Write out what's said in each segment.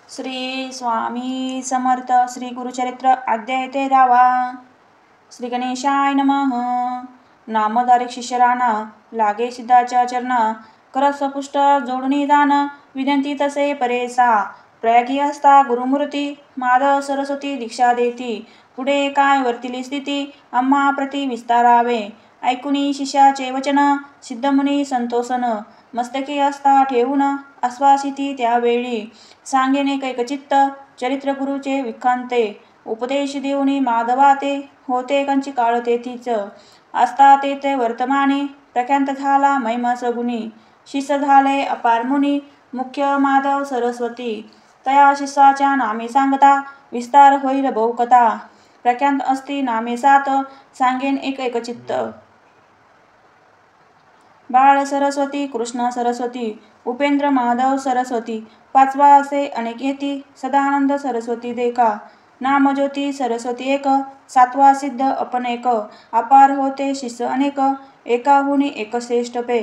श्री स्वामी समर्थ श्री गुरुचरित्र अध्याय 13वा. श्री गणेशाय नमः. नामधारक शिष्यराना लागे सिद्धाच्या चरणा कर सपुष्ट जोडणी दान विनंती तसे परेसा प्रयागी असता गुरुमूर्ती माधव सरस्वती दीक्षा देती पुढे काय वर्तिली स्थिती आम्हा प्रति विस्तारावे ऐकुनी शिष्याचे वचन सिद्धमुनी संतोषन मस्तकी असता ठेवून आश्वासिती त्यावेळी सांगेने कैकचित्त चरित्र गुरुचे विखांते उपदेश देऊनी माधवाते होते कंची काळ तेथीच असता ते वर्तमानी प्रख्यात झाला महिमा सगुणी शिष्य झाले अपार मुनी मुख्य माधव सरस्वती तया शिष्याच्या नामे सांगता विस्तार होईल बहुकथा प्रख्यात असती नामे सात सांगेन एक चित्त बाळ सरस्वती कृष्ण सरस्वती उपेंद्र माधव सरस्वती पाचवा असे अनेक येती सदानंद सरस्वती देखा नामज्योती सरस्वती एक सातवा सिद्ध अपन एक अपार होते शिष्य अनेक एकाहुनी एक श्रेष्ठ पे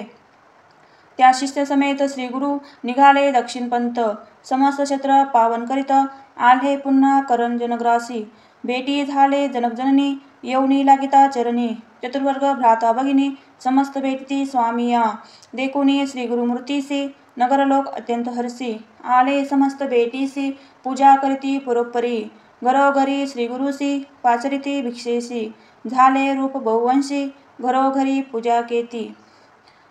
त्या शिष्य समेत श्री गुरु निघाले दक्षिण पंथ समस्त क्षेत्र पावन करीत आले पुन्हा करण जनग्रासी भेटी झाले जनक जननी येऊनी लागिता चरणी चतुर्वर्ग भ्राता भगिनी समस्त भेटती स्वामिया देखुनी श्री गुरुमूर्तीसी नगरलोक अत्यंत हरसी आले समस्त भेटीसी पूजा करीती परोपरी घरोघरी श्री गुरुसी पाचरिती भिक्षेसी झाले रूप बहुवंशी घरोघरी पूजा केती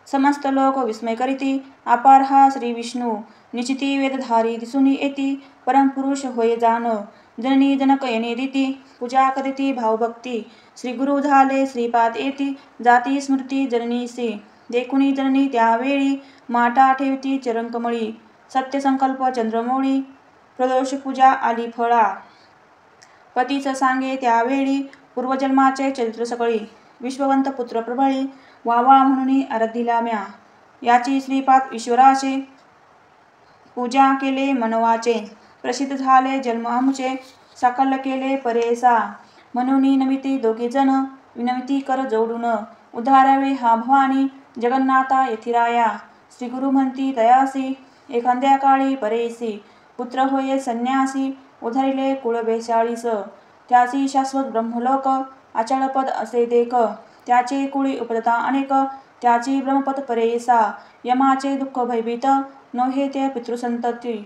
समस्त लोक विस्मय करीती अपार हा श्री विष्णू निश्चिती वेदधारी दिसूनी येती परमपुरुष होय जाण जननी जनक येणे दिती पूजा करीती भावभक्ती श्री गुरु झाले श्रीपाद येती जाती स्मृती जननीसी देखुनी जननी त्यावेळी माटा ठेवती चरणकमळी सत्यसंकल्प चंद्रमौळी प्रदोष पूजा आली फळा पतीच सांगे त्यावेळी पूर्वजन्माचे चरित्र सकळी विश्ववंत पुत्र प्रबळी वावा म्हणून आराधिला म्या याची श्रीपाद ईश्वराचे पूजा केले मनवाचे प्रसिद्ध झाले जन्म आमुचे साकल्य केले परेसा म्हणून नमिती दोघे जण विनंती कर जोडून उधारावे हा भवानी जगन्नाथा यथिराया श्री गुरु म्हणती तयासी एखाद्या काळी परेसी पुत्र होये संन्यासी उधारिले कुळ बेचाळीस त्याची शाश्वत ब्रह्मलोक अचळपद असे देख त्याचे कुळी उपदता अनेक त्याची ब्रह्मपद परेसा यमाचे दुःख भयभीत नोहे ते पितृसंतती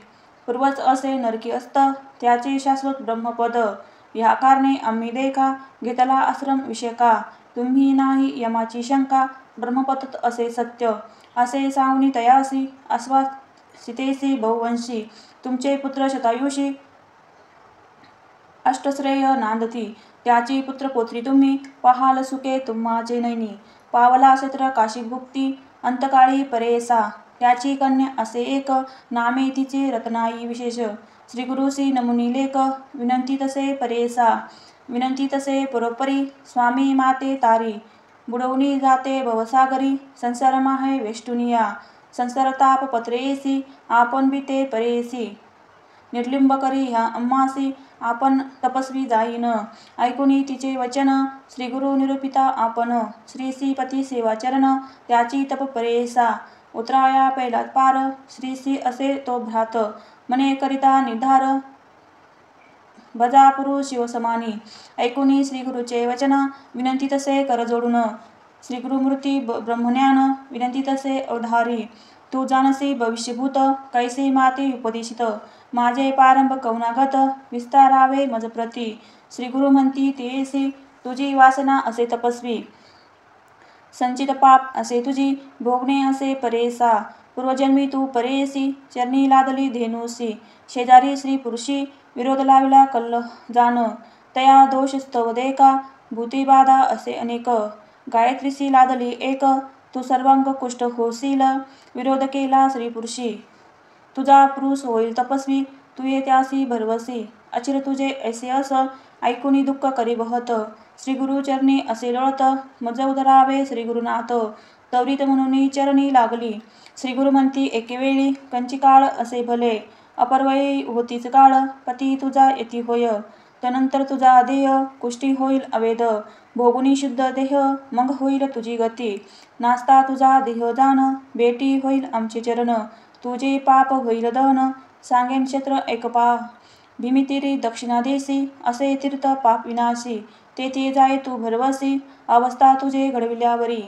पूर्वच असे नरकी असत त्याचे शाश्वत ब्रह्मपद या कारणे आम्ही देखा घेतला आश्रम विषयका तुम्ही नाही यमाची शंका ब्रह्मपद असे सत्य असे सावनी तयासी आश्वासितेसी बहुवंशी तुमचे पुत्र शतायुषी अष्टश्रेय नांदती त्याची पुत्रपोत्री तुम्ही पहाल सुखे तुम्हाचे नैनी पावला क्षेत्र काशी भुक्ती अंतकाळी परेसा त्याची कन्या असे एक नामे तिचे रत्नाई विशेष श्री गुरुसी नमुनी लेख विनंती तसे परेसा विनंती तसे परोपरी स्वामी माते तारी बुडवणी जाते भवसागरी संसार माहे वेष्टुनिया संसार ताप पत्रेसी आपण बीते परेसी निर्लिंब करी ह्या अम्मासी आपण तपस्वी जाईन ऐकुनी तिचे वचन श्री गुरु निरूपिता आपण श्रीसी पती सेवाचरण त्याची तप परेसा उतराया पहिलात पार श्रीसी असे तो भ्रात मने करिता निर्धार बजापुरु शिवसमानी ऐकुनी श्री गुरुचे वचन विनंती तसे कर जोडून श्री गुरुमूर्ती ब्रह्मज्ञान विनंती तसे अवधारी तू जानसी भविष्यभूत कैसे माते उपदेशित माझे पारंभ कवनागत विस्तारावे मज प्रती श्री गुरु म्हणती तेसी तुझी वासना असे तपस्वी संचित पाप असे तुझी भोगणे असे परेसा पूर्वजन्मी तू परेसी चरणी लादली धेनुसी शेजारी श्री पुरुषी विरोध लाविला कल्ल जाण तया दोष स्तव देखा भूतीबाधा असे अनेक गायत्रीसी लादली एक तू सर्वांग कुष्ठ होशील विरोध केला श्री पुरुषी तुझा पुरुष होईल तपस्वी तू ये त्यासी भरवसी अचिर तुझे ऐसे अस ऐकुनी दुःख करी बहत श्री गुरु चरणी असे लोळत मज उधरावे श्री गुरुनाथ तवरीत म्हणून चरणी लागली श्री गुरु म्हणती एकेवेळी कंची काळ असे भले अपरवयी होतीच काळ पती तुझा येती होय त्यानंतर तुझा देह कुष्टी होईल अवेद भोगुनी शुद्ध देह मग होईल तुझी गती नाचता तुझा देह दान बेटी होईल आमचे चरण तुझे पाप होईल दहन सांगेन क्षेत्र एकपा भीमितिरी दक्षिणादेशी असे तीर्थ पाप विनाशी तेथे जाय तू भरवसी अवस्था तुझे घडविल्यावरी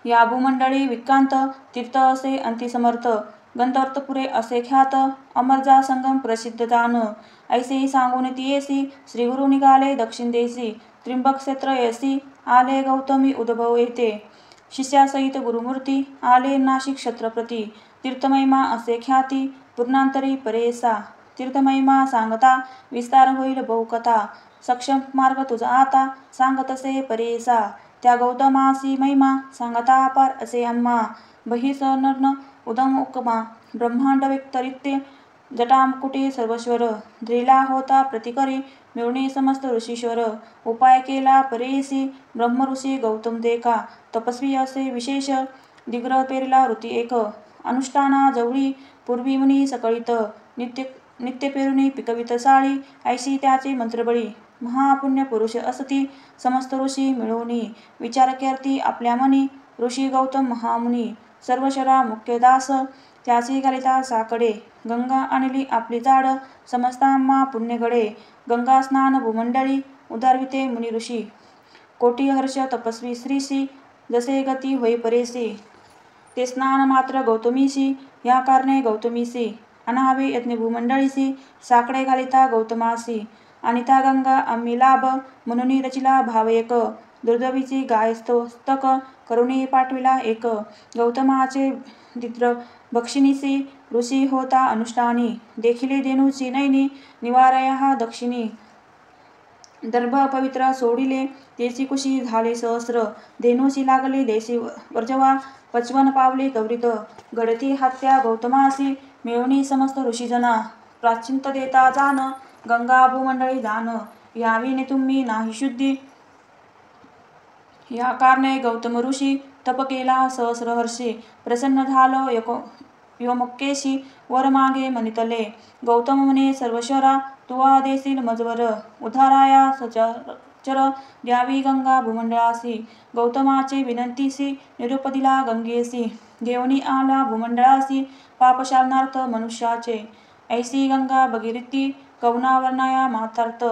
या भूमंडळी विक्रांत तीर्थ असे अंतिसमर्थ गंधर्वपुरे असे ख्यात अमरजा संगम प्रसिद्ध जान ऐसे सांगून तियेसी श्री गुरु निघाले दक्षिण देशी त्र्यंबक क्षेत्र येसी आले गौतमी उद्भव येते शिष्यासहित गुरुमूर्ती आले नाशिक छत्रपती तीर्थमहिमा असे ख्याती पूर्णांतरी परेसा तीर्थमहिमा सांगता विस्तार होईल बहुकथा सक्षम मार्ग तुझा आता सांगतसे परेसा त्या गौतमासी महिमा सांगता अपार असे आम्हा बहिस नर्न उदम उपमा ब्रह्मांड व्यक्तरित्य जटामुकुटे सर्वस्वर द्रिला होता प्रतिकरी मिळणे समस्त ऋषीश्वर उपाय केला परेसी ब्रह्मऋषी गौतम देखा तपस्वी असे विशेष दिग्र पेरला ऋती एक अनुष्ठाना जवळी पूर्वी मुनी सकळीत नित्य पेरुणी पिकवित साळी ऐशी त्याचे मंत्रबळी महापुण्य पुरुष असती समस्त ऋषी मिळवणी विचार करती आपल्या मनी ऋषी गौतम महामुनी सर्वशरा मुख्य दास त्याची घालिता साकडे गंगा आणली आपली जाड समस्तांमा पुण्यगडे गंगा स्नान भूमंडळी उदारविते मुनी ऋषी कोटी हर्ष तपस्वी श्रीशी जसे गती होई परेसी ते स्नान मात्र गौतमीशी या कारणे गौतमीसी अनावे यज्ञ भूमंडळीसी साकडे घालिता गौतमासी आणि त्या गंगा आम्ही लाभ म्हणून रचिला भाव एक दुर्दवीची गायस्तक करुणी पाठविला एक गौतमाचे दिद्र बक्षिणीसी ऋषी होता अनुष्ठानी देखिले देणूची नैनी निवारया दक्षिणी दर्भ पवित्र सोडिले तेची कुशी झाले सहस्र धेनूची लागले देशी वर्जवा 55 पावले गौरीत गडती हत्या गौतमासी मिळवणी समस्त ऋषीजना प्राचिंत देता जान गंगा भूमंडळी जान याविने तुम्ही नाही शुद्धी या कारणे गौतम ऋषी तप केला सहस्रहर्षी प्रसन्न झालो योमक्केशी वर मागे मनितले गौतम म्हणे सर्वश्वरा तुवा देशील मजवर उधाराया सचर द्यावी गंगा भूमंडळासी गौतमाचे विनंतीसी निरूप दिला गंगेसी घेऊनी आला भूमंडळासी पापशालनार्थ मनुष्याचे ऐसी गंगा भगीरथी कवनावर्णाया मातार्थ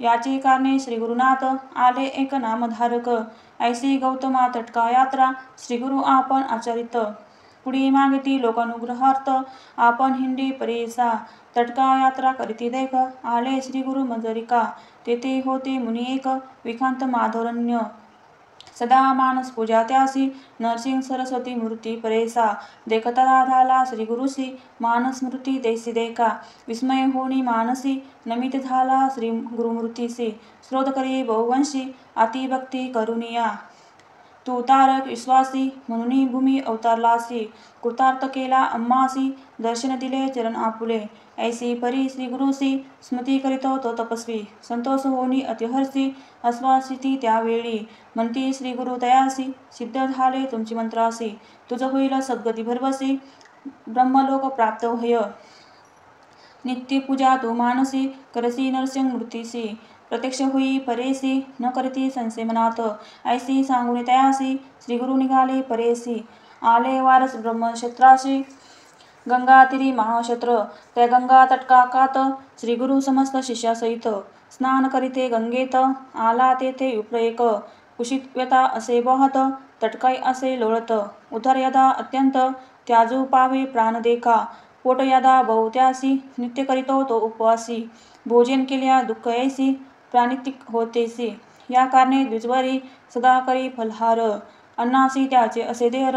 याचे कारणे श्री गुरुनाथ आले एक नामधारक ऐसी गौतमा तटका यात्रा श्री गुरु आपण आचरित पुढी मागिती लोकानुग्रहार्थ आपण हिंडी परेसा तटका यात्रा करीती देख आले श्री गुरु मंजरिका तेथे होते मुनी एक विखांत माधवरण्य सदा मानस पूजा त्यासी नरसिंह सरस्वती मूर्ती परेसा देखता झाला श्री गुरुसी मानस मूर्ती देसी देखा विस्मय होणी मानसी नमित झाला श्री गुरुमूर्तीसी स्रोत करी बहुवंशी अतिभक्ती करुनिया तू तारक विश्वासी म्हणून भूमी अवतारलासी कृतार्थ केला अम्मासी दर्शन दिले चरण आपुले ऐसी परी श्री गुरुसी स्मृती करीतो तो तपस्वी संतोष होणी अतिहर्षी अस्वासिती त्यावेळी म्हणती श्री गुरु तयासी सिद्ध झाले तुमची मंत्रासी तुझ होईल सद्गती भरवसी ब्रह्मलोक प्राप्त होय नित्य पूजा तू मानसी करसी नरसिंह मूर्तीसी प्रत्यक्ष होई परेसी न करती संशय मनात ऐसी सांगुनी तयासी श्री गुरु निघाले परेसी आले वारस ब्रह्मक्षेत्राशी गंगा तिरी महाक्षेत्र त्या गंगा तटका कात श्री गुरु समस्त शिष्यासहित स्नान करीते गंगेत आला तेथे विप्र एक कुशीत व्यथा असे बहत तटकाई असे लोळत उधर यदा अत्यंत त्याजू पावे प्राण देखा पोट यदा बहुत्यासी नित्य करीतो तो उपवासी भोजन केल्या दुःख ऐसी प्राणितिक होतेसी या कारणे द्विजवरी सदा करी फलहार अन्नासी त्याचे असे देर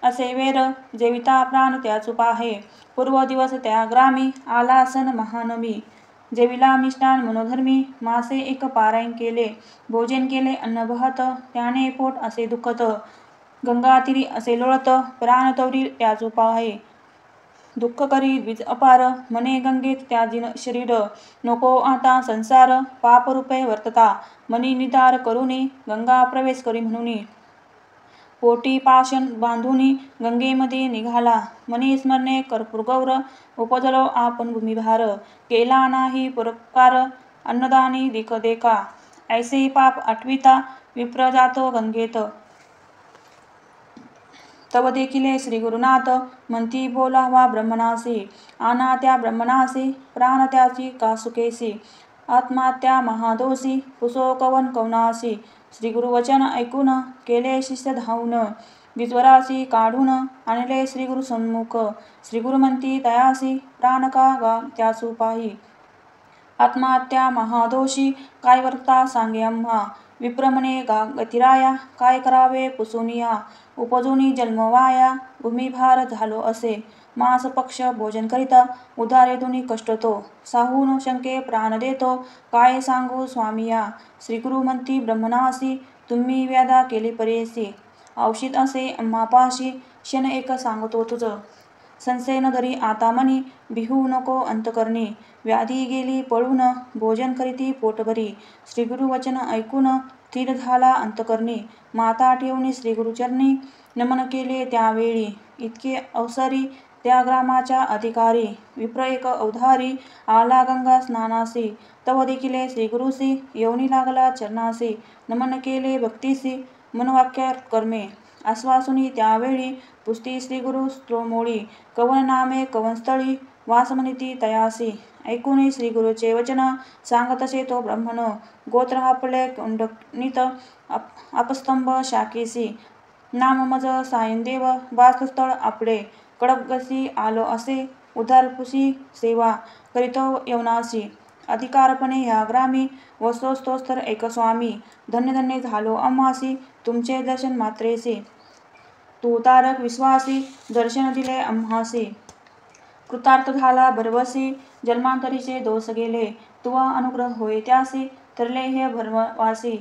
असे वेर जेविता प्राण त्याच पाहे पूर्व दिवस त्या ग्रामी आला सन महानमी जेविला मिष्टान मनोधर्मी मासे एक पारायण केले भोजन केले अन्न बहत त्याने पोट असे दुखत गंगा तिरी असे लोळत प्राण तौरी त्याच पाहे दुःख करी द्विज अपार मने गंगेत त्याजिन शरीर नको आता संसार पाप रूपे वर्तता मनी निदार करुनी गंगा प्रवेश करी म्हणूनी पोटी पाशन बांधुनी गंगेमध्ये निघाला मनी स्मरणे कर्पूर गौर उपजलो आपण भूमिभार केला नाही पुरकार अन्नदानी दिक देखा ऐसे पाप आठविता विप्र जातो गंगेत तव देखिले श्री गुरुनाथ म्हणती बोलावा ब्रह्मणासी, आना त्या ब्रह्मणासी प्राण त्याची का सुखेसी, आत्मा त्या महादोषी पुसो कवन कवनासी, श्री गुरुवचन ऐकून केले शिष्य धावून, विज्वरासी काढून आणले श्री गुरु सन्मुख, श्री गुरु म्हणती तयासी प्राण का त्यासु पाही, आत्महत्या महादोषी काय वर्ता सांगे आम्हा, विप्रमणे गतिराया काय करावे पुसुनिया, उपजूनी जन्मवाया भूमिभार झालो असे, मास पक्ष भोजन करिता उधारे दुनी कष्ट तो, साहून शंके प्राण देतो काय सांगू स्वामिया, श्री गुरु म्हणती ब्रह्मणासी तुम्ही व्याधा केली परेसी, औषध असे आम्हापाशी क्षण एक सांगतो तुझ, संशय न धरी आता मनी भिहू नको अंतकरणी, व्याधी गेली पळून भोजन करीती पोटभरी, श्री गुरु वचन ऐकून स्थिर झाला अंतकरणी, माता ठेवणी श्री गुरुचरणी नमन केले त्यावेळी, इतके अवसरी त्या ग्रामाच्या अधिकारी, विप्र एक अवधारी आला गंगा स्नानासी, तव देखिले श्री गुरुसी येऊनी लागला चरणासी, नमन केले भक्तीसी मनवाक्य कर्मे, आश्वासुनी त्यावेळी पुस्ती श्री गुरु स्त्रोमोळी, कवन नामे कवन स्थळी वासमनिती तयासी, ऐकून श्री गुरुचे वचन सांगतसे तो ब्राह्मण, गोत्र आपले कुंडनित अपस्तंभ शाकेसी, नाम मज सायनदेव वासस्थळ आपले, कडबगसी आलो असे उधारपुसी सेवा करीतो यवनासी, अधिकारपणे ह्या ग्रामी वसोस्तोस्तर एक स्वामी, धन्य धन्य झालो आम्हासी तुमचे दर्शन मात्रेसी, तू तारक विश्वासी दर्शन दिले आम्हासी, कृतार्थ झाला भरवसी जन्मांतरीचे दोष गेले, तुवा अनुग्रह होय त्यासी तरले हे भरवासी,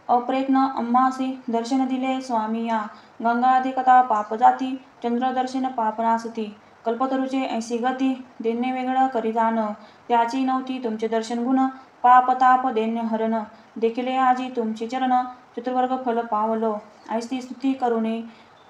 अप्रयत्न आम्हासी दर्शन दिले स्वामिया, गंगाधिकता पाप जाती चंद्रदर्शन पापनासती, कल्पतरुचे ऐसी गती देणे वेगळं करी जाण, त्याची नव्हती तुमचे दर्शन गुण पाप ताप देण्य हरण, देखिले आजी तुमचे चरण चतुर्वर्ग फल पावलो, ऐसी स्तुती करुणे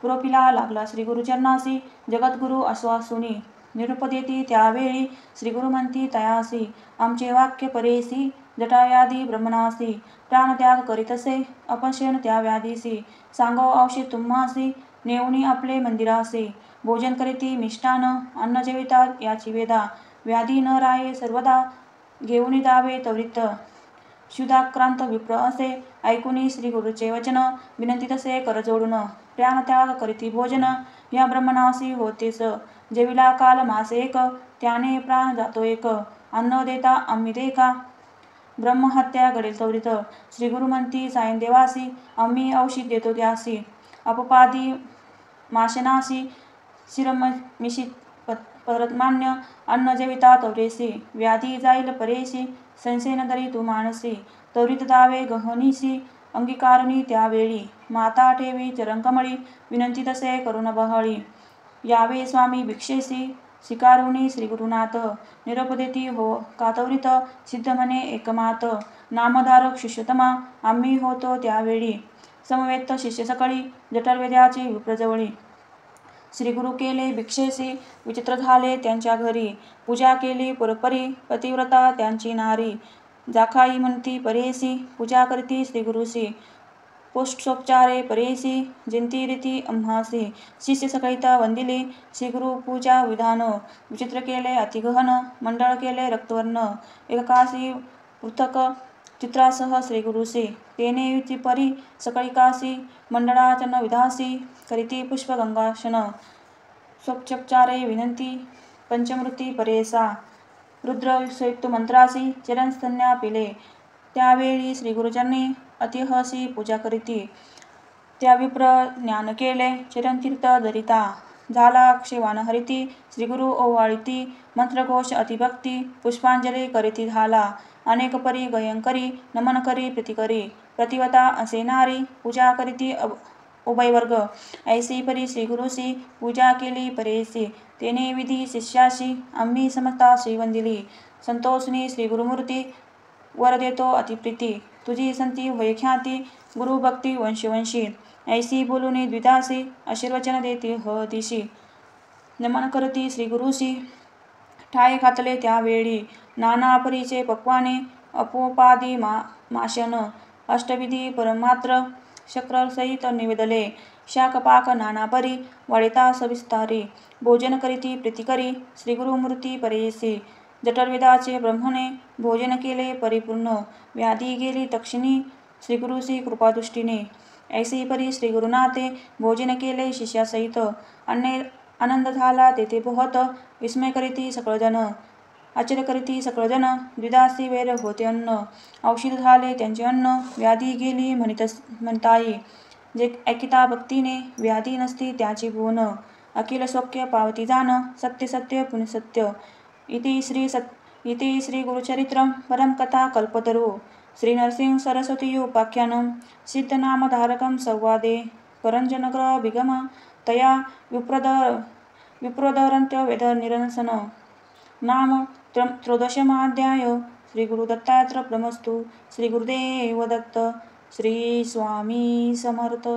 पुरोपिला लागला श्री गुरुचरणासी, जगद्गुरु आश्वासुनी निरूप देती त्यावेळी, श्री गुरु म्हणती तयासी आमचे वाक्य परेसी, जटायादी ब्रह्मणासी प्राणत्याग करीतसे अपशयन त्या व्याधीसी, सांगो औषध तुम्हासी नेऊनी आपले मंदिरासी, भोजन करीती मिष्टान अन्न जेविता याची वेदा, व्याधी न राये सर्वदा घेऊनी दावे त्वरित, क्षुधाक्रांत विप्र असे ऐकुनी श्री गुरुचे वचन, विनंती तसे कर जोडून, प्राणत्याग करीती भोजन या ब्रह्मणासी होतेस, जेविला काल मासे एक त्याने प्राण जातो एक, अन्न देता आम्ही देखा ब्रह्महत्या घडेल त्वरित, श्री गुरु म्हणती सायनदेवासी आम्ही औषध देतो त्यासी, अपपादी माशनासी शिरमिशीत परमान्य अन्न जेविता तवरेसी, व्याधी जाईल परेसी संशय न धरी तू मानसी, त्वरित दावे गहनीसी अंगीकारणी त्यावेळी, माता ठेवी चरणकमळी विनंती तसे करुण बहळी, यावे स्वामी भिक्षेसी स्वीकारुनी श्री गुरुनाथ, निरोप देती हो का त्वरित सिद्ध म्हणे एकमात, नामधारक शिष्यतमा आम्ही होतो त्यावेळी, समवेत शिष्य सकळी जठरवेद्याची विप्रजवळी, श्री गुरु केले भिक्षेसी विचित्र झाले त्यांच्या घरी, पूजा केली पुरपरी पतिव्रता त्यांची नारी, जाखाई म्हणती परेसी पूजा करती श्री गुरुसी, पोष्टोपचारे परेसी जयंती रीती आम्हासी, शिष्य सकळिता वंदिली श्री गुरु पूजा विधान, विचित्र केले अतिगहन मंडळ केले रक्तवर्ण, एककासी पृथक चित्रासह श्री गुरुसी, तेने युती परी सकळिकासी मंडळाचन विधासी, करीती पुष्पगंगाशन, स्वच्छोपचारे विनंती पंचमृती परेसा, रुद्र संयुक्त मंत्रासी चरणस्तन्या पिले, त्यावेळी श्री गुरुचरणी अतिहसी पूजा करीती, त्या विप्र ज्ञान केले चरणतीर्थ धरिता, झाला क्षेवान हरिती श्री गुरु ओवाळीती, मंत्रघोष अतिभक्ती पुष्पांजली करीती झाला, अनेक परी गयन करी नमन करी प्रीती करी, प्रतिवता असे नारी पूजा करीती उभयवर्ग, ऐसी परी श्री गुरुसी पूजा केली परेसी, तेने विधी शिष्याशी आम्ही समता श्रीवंदिली, संतोषनी श्री गुरुमूर्ती वर देतो अतिप्रीती, तुझी संती होय ख्याती गुरुभक्ती वंशी, ऐसी बोलुनी द्विदासी आशीर्वचन देती ह दिशी, नमन करती श्री गुरुसी ठाई घातले त्यावेळी, नाना परीचे पक्वाने अपोपादी माशन, अष्टविधी परमात्र शक्रसहित निवेदले, शाकपाक नानापरी वाडिता सविस्तारी भोजन करीती प्रीती करी श्री गुरुमूर्ती परेसी जठरवेदाचे ब्रह्मणे भोजन केले परिपूर्ण व्याधी गेली तक्षिणी श्री गुरुसी कृपादृष्टीने ऐसी परी श्री गुरुनाथे भोजन केले शिष्यासहित आनंद झाला तेथे पोहत विस्मय करीती सकळजन आश्चर्य करीती सकळजन द्विदासी वैर होते अन्न औषध झाले त्यांचे अन्न व्याधी गेली म्हणताई जे ऐकिता भक्तीने व्याधी नसती त्याची भुवन अखिल सौख्य पावती जाण सत्य सत्य पुण्यसत्य इति श्री गुरुचरित्रम परमकथा कल्पतरू श्री नरसिंह सरस्वती उपाख्यानम सिद्धनामधारकम संवादे करंजनग्रभिगम तया विप्रोदरंत्य वेद निरसन नाम त्रयोदशमाध्याय श्री गुरुदत्तात्रय ब्रह्मस्तु श्री गुरुदेव दत्त श्री स्वामी समर्थ।